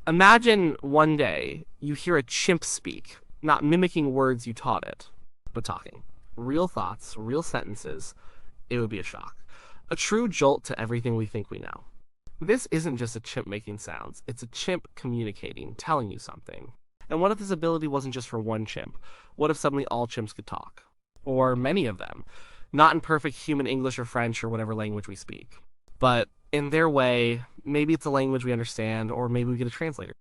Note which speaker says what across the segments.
Speaker 1: Imagine one day you hear a chimp speak, not mimicking words you taught it, but talking. Real thoughts, real sentences. It would be a shock. A true jolt to everything we think we know. This isn't just a chimp making sounds, it's a chimp communicating, telling you something. And what if this ability wasn't just for one chimp? What if suddenly all chimps could talk? Or many of them. Not in perfect human English or French or whatever language we speak, but in their way. Maybe it's a language we understand, or maybe we get a translator.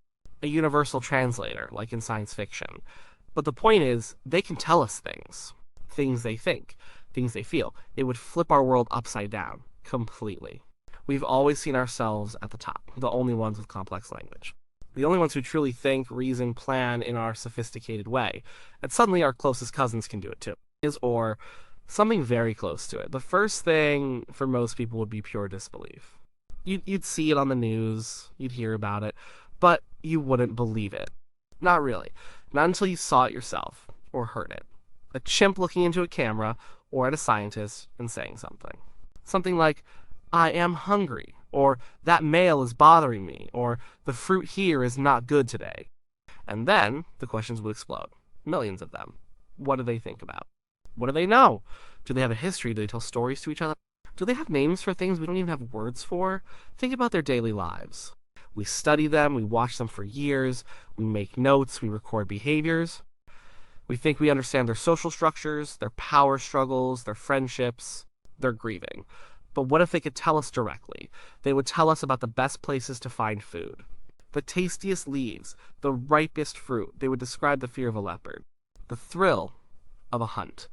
Speaker 1: A universal translator, like in science fiction. But the point is, they can tell us things. Things they think, things they feel. It would flip our world upside down, completely. We've always seen ourselves at the top, the only ones with complex language. The only ones who truly think, reason, plan in our sophisticated way. And suddenly our closest cousins can do it too. Or something very close to it. The first thing for most people would be pure disbelief. You'd see it on the news, you'd hear about it, but you wouldn't believe it. Not really. Not until you saw it yourself, or heard it. A chimp looking into a camera, or at a scientist, and saying something. Something like, I am hungry, or that male is bothering me, or the fruit here is not good today. And then the questions would explode. Millions of them. What do they think about? What do they know? Do they have a history? Do they tell stories to each other? Do they have names for things we don't even have words for? Think about their daily lives. We study them, we watch them for years, we make notes, we record behaviors. We think we understand their social structures, their power struggles, their friendships, their grieving. But what if they could tell us directly? They would tell us about the best places to find food, the tastiest leaves, the ripest fruit. They would describe the fear of a leopard, the thrill of a hunt,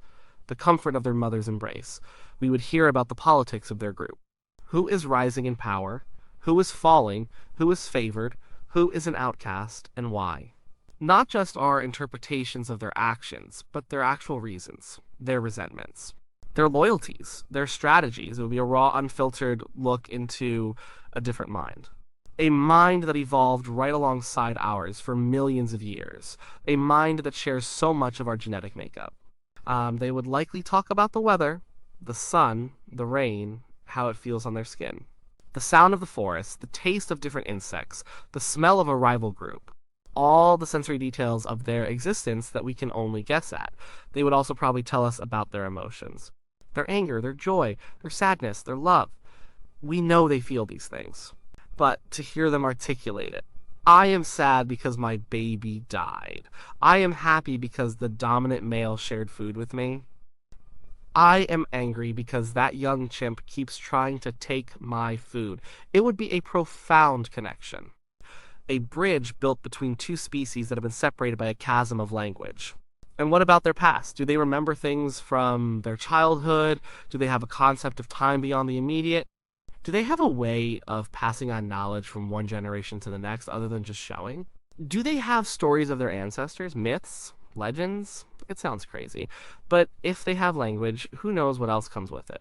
Speaker 1: the comfort of their mother's embrace. We would hear about the politics of their group. Who is rising in power? Who is falling? Who is favored? Who is an outcast? And why? Not just our interpretations of their actions, but their actual reasons, their resentments, their loyalties, their strategies. It would be a raw, unfiltered look into a different mind. A mind that evolved right alongside ours for millions of years. A mind that shares so much of our genetic makeup. They would likely talk about the weather, the sun, the rain, how it feels on their skin. The sound of the forest, the taste of different insects, the smell of a rival group. All the sensory details of their existence that we can only guess at. They would also probably tell us about their emotions. Their anger, their joy, their sadness, their love. We know they feel these things. But to hear them articulate it. I am sad because my baby died. I am happy because the dominant male shared food with me. I am angry because that young chimp keeps trying to take my food. It would be a profound connection. A bridge built between two species that have been separated by a chasm of language. And what about their past? Do they remember things from their childhood? Do they have a concept of time beyond the immediate? Do they have a way of passing on knowledge from one generation to the next other than just showing? Do they have stories of their ancestors, myths, legends? It sounds crazy. But if they have language, who knows what else comes with it?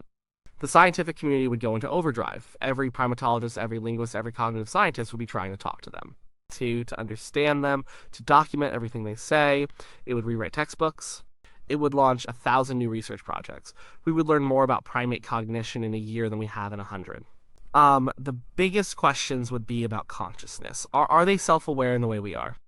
Speaker 1: The scientific community would go into overdrive. Every primatologist, every linguist, every cognitive scientist would be trying to talk to them, to understand them, to document everything they say. It would rewrite textbooks. It would launch 1,000 new research projects. We would learn more about primate cognition in a year than we have in 100. The biggest questions would be about consciousness. Are they self-aware in the way we are?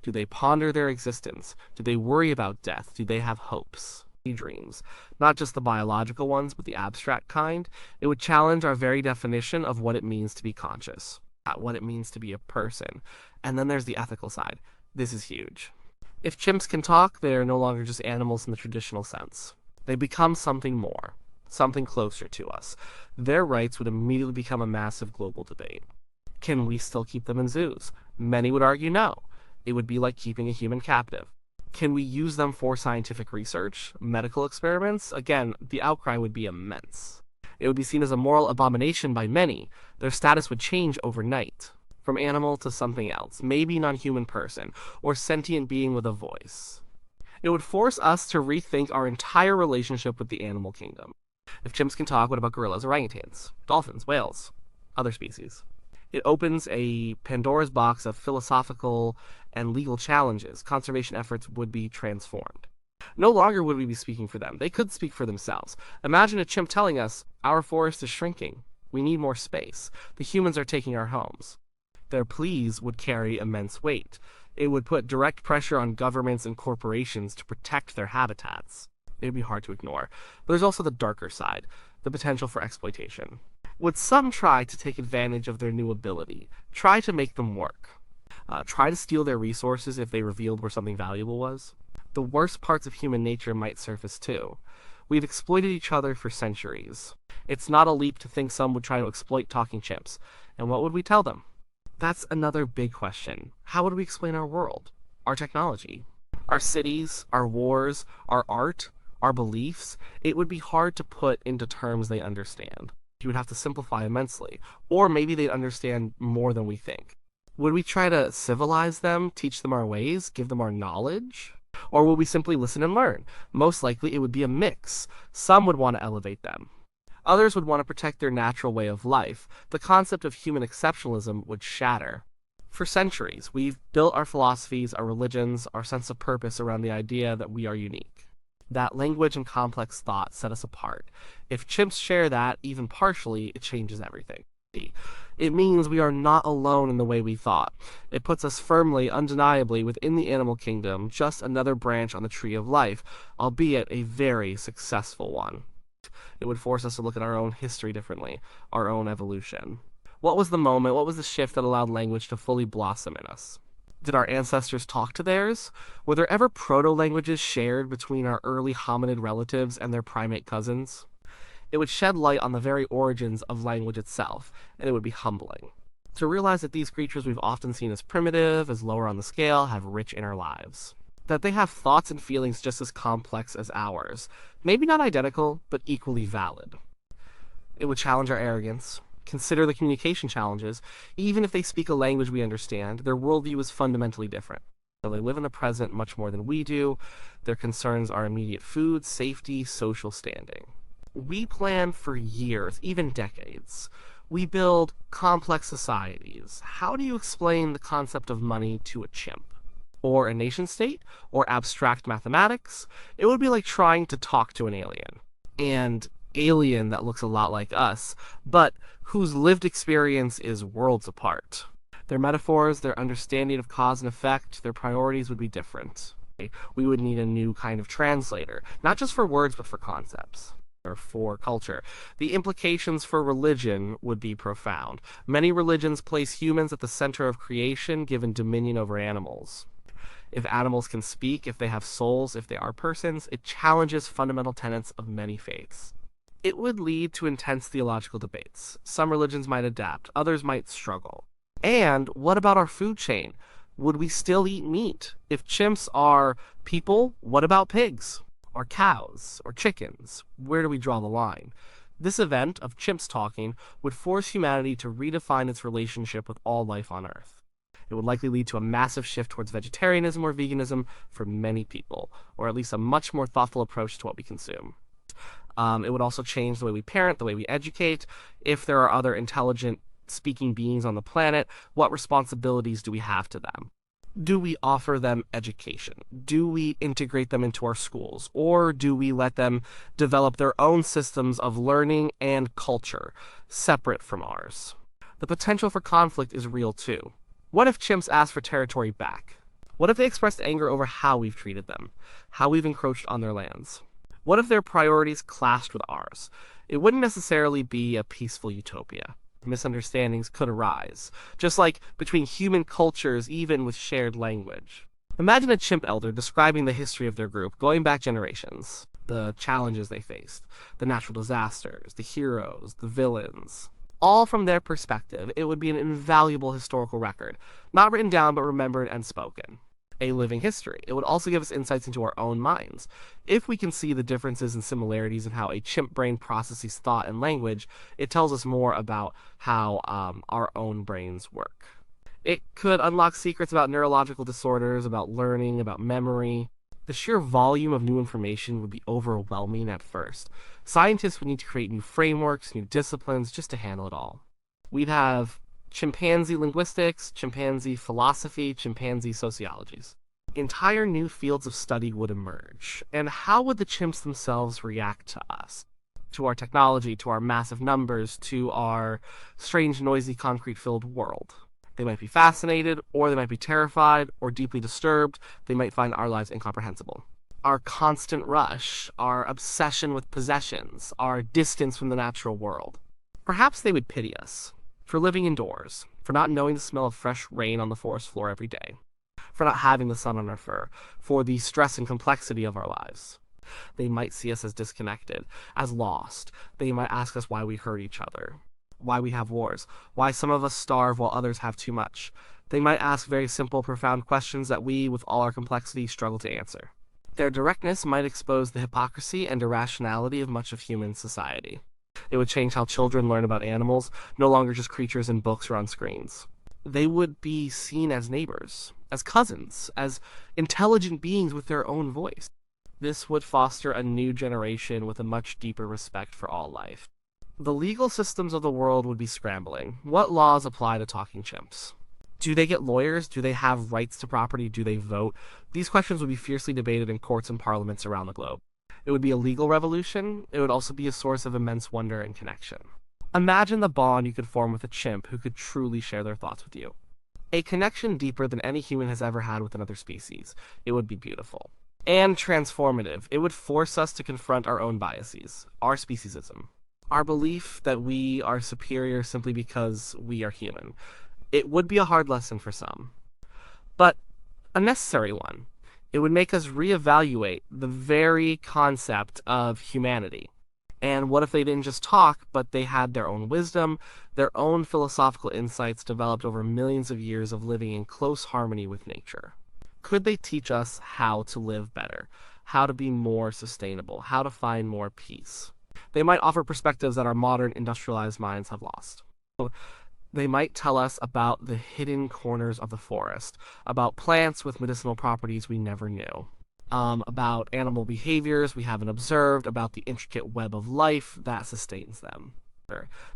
Speaker 1: Do they ponder their existence? Do they worry about death? Do they have hopes? Dreams, not just the biological ones, but the abstract kind. It would challenge our very definition of what it means to be conscious, what it means to be a person. And then there's the ethical side. This is huge. If chimps can talk, they're no longer just animals in the traditional sense. They become something more, something closer to us. Their rights would immediately become a massive global debate. Can we still keep them in zoos? Many would argue no. It would be like keeping a human captive. Can we use them for scientific research, medical experiments? Again, the outcry would be immense. It would be seen as a moral abomination by many. Their status would change overnight, from animal to something else, maybe non-human person, or sentient being with a voice. It would force us to rethink our entire relationship with the animal kingdom. If chimps can talk, what about gorillas, orangutans, dolphins, whales, other species? It opens a Pandora's box of philosophical and legal challenges. Conservation efforts would be transformed. No longer would we be speaking for them. They could speak for themselves. Imagine a chimp telling us, our forest is shrinking. We need more space. The humans are taking our homes. Their pleas would carry immense weight. It would put direct pressure on governments and corporations to protect their habitats. It would be hard to ignore. But there's also the darker side, the potential for exploitation. Would some try to take advantage of their new ability, try to make them work, try to steal their resources if they revealed where something valuable was? The worst parts of human nature might surface too. We've exploited each other for centuries. It's not a leap to think some would try to exploit talking chimps. And what would we tell them? That's another big question. How would we explain our world, our technology, our cities, our wars, our art, our beliefs? It would be hard to put into terms they understand. You would have to simplify immensely. Or maybe they'd understand more than we think. Would we try to civilize them, teach them our ways, give them our knowledge? Or would we simply listen and learn? Most likely it would be a mix. Some would want to elevate them. Others would want to protect their natural way of life. The concept of human exceptionalism would shatter. For centuries, we've built our philosophies, our religions, our sense of purpose around the idea that we are unique. That language and complex thought set us apart. If chimps share that, even partially, it changes everything. It means we are not alone in the way we thought. It puts us firmly, undeniably, within the animal kingdom, just another branch on the tree of life, albeit a very successful one. It would force us to look at our own history differently, our own evolution. What was the moment, what was the shift that allowed language to fully blossom in us? Did our ancestors talk to theirs? Were there ever proto-languages shared between our early hominid relatives and their primate cousins? It would shed light on the very origins of language itself, and it would be humbling. To realize that these creatures we've often seen as primitive, as lower on the scale, have rich inner lives. That they have thoughts and feelings just as complex as ours. Maybe not identical, but equally valid. It would challenge our arrogance. Consider the communication challenges. Even if they speak a language we understand, their worldview is fundamentally different. So they live in the present much more than we do. Their concerns are immediate food, safety, social standing. We plan for years, even decades. We build complex societies. How do you explain the concept of money to a chimp? Or a nation state? Or abstract mathematics? It would be like trying to talk to an alien. And alien that looks a lot like us, but whose lived experience is worlds apart. Their metaphors, their understanding of cause and effect, their priorities would be different. We would need a new kind of translator, not just for words, but for concepts. Or for culture. The implications for religion would be profound. Many religions place humans at the center of creation, given dominion over animals. If animals can speak, if they have souls, if they are persons, it challenges fundamental tenets of many faiths. It would lead to intense theological debates. Some religions might adapt, others might struggle. And what about our food chain? Would we still eat meat? If chimps are people, what about pigs? Or cows, or chickens? Where do we draw the line? This event of chimps talking would force humanity to redefine its relationship with all life on Earth. It would likely lead to a massive shift towards vegetarianism or veganism for many people, or at least a much more thoughtful approach to what we consume. It would also change the way we parent, the way we educate. If there are other intelligent speaking beings on the planet, what responsibilities do we have to them? Do we offer them education? Do we integrate them into our schools? Or do we let them develop their own systems of learning and culture, separate from ours? The potential for conflict is real too. What if chimps ask for territory back? What if they expressed anger over how we've treated them? How we've encroached on their lands? What if their priorities clashed with ours? It wouldn't necessarily be a peaceful utopia. Misunderstandings could arise, just like between human cultures, even with shared language. Imagine a chimp elder describing the history of their group, going back generations, the challenges they faced, the natural disasters, the heroes, the villains. All from their perspective, it would be an invaluable historical record, not written down but remembered and spoken. A living history. It would also give us insights into our own minds. If we can see the differences and similarities in how a chimp brain processes thought and language, it tells us more about how our own brains work. It could unlock secrets about neurological disorders, about learning, about memory. The sheer volume of new information would be overwhelming at first. Scientists would need to create new frameworks, new disciplines, just to handle it all. We'd have chimpanzee linguistics, chimpanzee philosophy, chimpanzee sociologies. Entire new fields of study would emerge. And how would the chimps themselves react to us? To our technology, to our massive numbers, to our strange, noisy, concrete-filled world? They might be fascinated, or they might be terrified, or deeply disturbed. They might find our lives incomprehensible. Our constant rush, our obsession with possessions, our distance from the natural world. Perhaps they would pity us for living indoors, for not knowing the smell of fresh rain on the forest floor every day, for not having the sun on our fur, for the stress and complexity of our lives. They might see us as disconnected, as lost. They might ask us why we hurt each other, why we have wars, why some of us starve while others have too much. They might ask very simple, profound questions that we, with all our complexity, struggle to answer. Their directness might expose the hypocrisy and irrationality of much of human society. It would change how children learn about animals, no longer just creatures in books or on screens. They would be seen as neighbors, as cousins, as intelligent beings with their own voice. This would foster a new generation with a much deeper respect for all life. The legal systems of the world would be scrambling. What laws apply to talking chimps? Do they get lawyers? Do they have rights to property? Do they vote? These questions would be fiercely debated in courts and parliaments around the globe. It would be a legal revolution. It would also be a source of immense wonder and connection. Imagine the bond you could form with a chimp who could truly share their thoughts with you. A connection deeper than any human has ever had with another species. It would be beautiful. And transformative. It would force us to confront our own biases, our speciesism, our belief that we are superior simply because we are human. It would be a hard lesson for some, but a necessary one. It would make us reevaluate the very concept of humanity. And what if they didn't just talk, but they had their own wisdom, their own philosophical insights developed over millions of years of living in close harmony with nature? Could they teach us how to live better, how to be more sustainable, how to find more peace? They might offer perspectives that our modern industrialized minds have lost. They might tell us about the hidden corners of the forest, about plants with medicinal properties we never knew, about animal behaviors we haven't observed, about the intricate web of life that sustains them.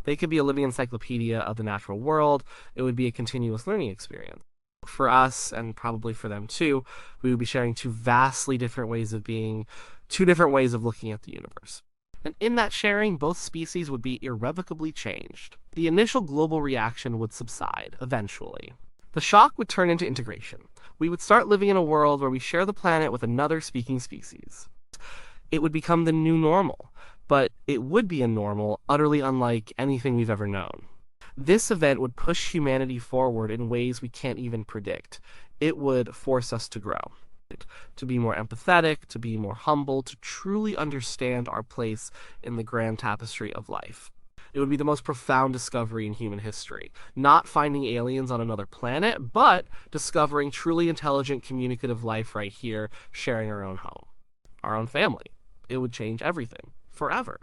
Speaker 1: They could be a living encyclopedia of the natural world. It would be a continuous learning experience. For us, and probably for them too, we would be sharing two vastly different ways of being, two different ways of looking at the universe. And in that sharing, both species would be irrevocably changed. The initial global reaction would subside, eventually. The shock would turn into integration. We would start living in a world where we share the planet with another speaking species. It would become the new normal, but it would be a normal utterly unlike anything we've ever known. This event would push humanity forward in ways we can't even predict. It would force us to grow, to be more empathetic, to be more humble, to truly understand our place in the grand tapestry of life. It would be the most profound discovery in human history. Not finding aliens on another planet, but discovering truly intelligent, communicative life right here, sharing our own home, our own family. It would change everything, forever.